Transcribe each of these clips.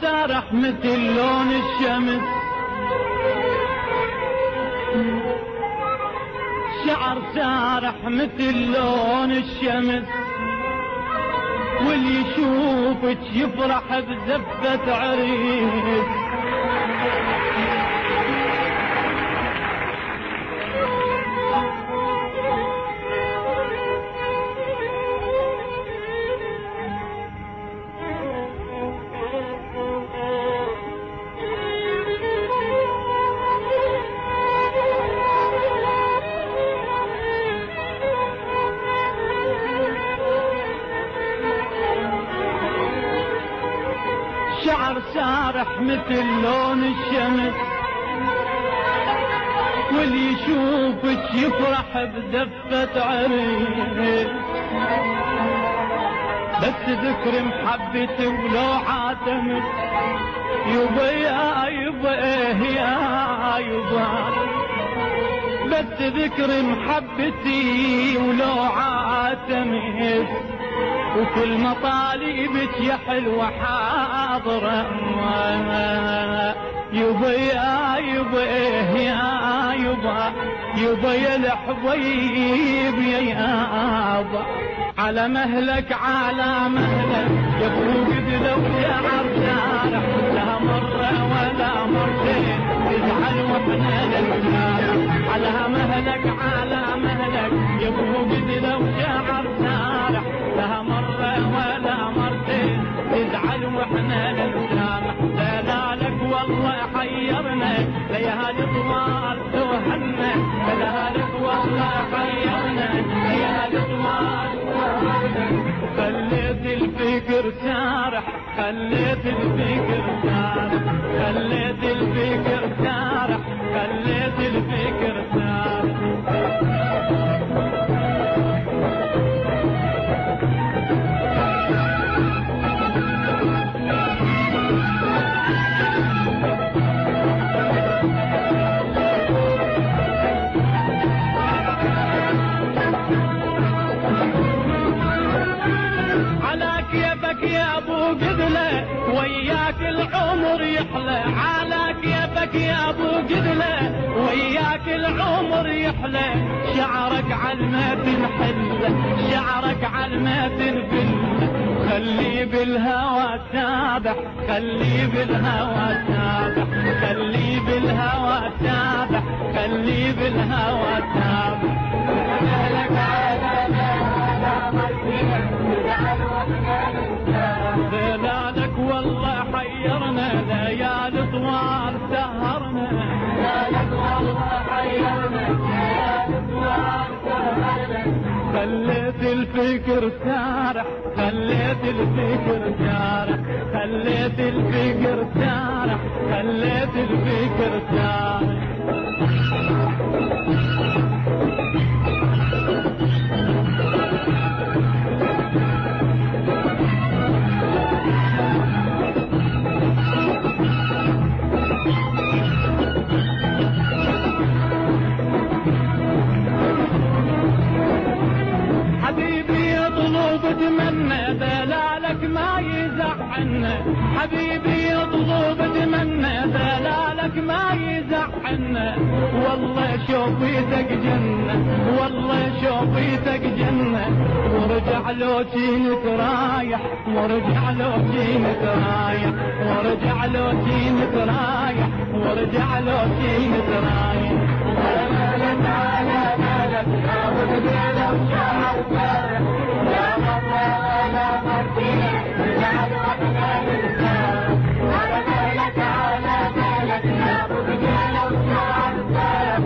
سارح مثل لون الشمس، شعر سارح مثل لون الشمس، واللي يشوفك يفرح بزفة عريس. شعر سارح مثل لون الشمس، واللي يشوفك يفرح بزفة عريس. بس ذكر محبتي ولو عاتمت يبا يا يبا يا يبا، بس ذكر محبتي ولو عاتمت، وكل مطالبك يا حلوة حاضرة يبا يا يبا يا يبا، يبا يا الحبيب يا يابا. على مهلك على مهلك يا ابو قدلة وشعر سارح، لا مرة ولا مرتين تزعل واحنا نلقاك. على مهلك على مهلك يا ابو قدلة وشعر سارح، لا مرة ولا مرتين تزعل واحنا نلقاك. دلالك والله حيرنا ليالي طوال توهنا، دلالك والله حيرنا ليالي طوال. خليت الفكر سارح، خليت الفكر سارح، خليت الفكر سارح، خليت الفكر سارح. يا ابو قدلة وياك العمر يحلى، على كيفك يا ابو قدلة وياك العمر يحلى. شعرك عالما تنحل، شعرك عالما تنفل، خلي بالهوى سابح، خلي بالهوى سابح، خلي بالهوى سابح، خلي بالهوى سابح. دلالك والله حيرنا ليالي طوال سهرنا، دلالك والله حيرنا ليالي طوال سهرنا. خليت الفكر سارح، خليت الفكر سارح، خليت الفكر سارح، خليت الفكر سارح. بتمنى دلالك ما يزعلنا، حبيبي يطلب اتمنى دلالك ما يزعلنا. والله شوفيتك جنة، والله شوفيتك جنة، ورجع لو جينك رايح، ورجع لو جينك رايح، ورجع لو جينك رايح، ورجع لو جينك رايح. على مالك على مالك يا ولد لو شعر سارح، يا مرة ولا مرتين تزعل واحنا نلقاك. على مالك على مالك يا ولد لو شعر سارح،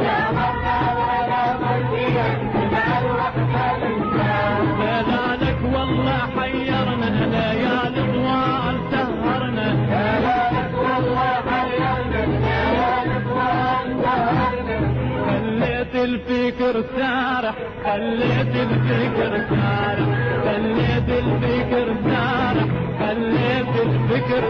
يا مرة ولا مرتين تزعل واحنا نلقاك. دلالك والله حيرنا ليالي طوال سهرنا، دلالك والله حيرنا ليالي طوال سهرنا. خليت الفكر سارح، خليت الفكر سارح، خليت الفكر سارح، خليت الفكر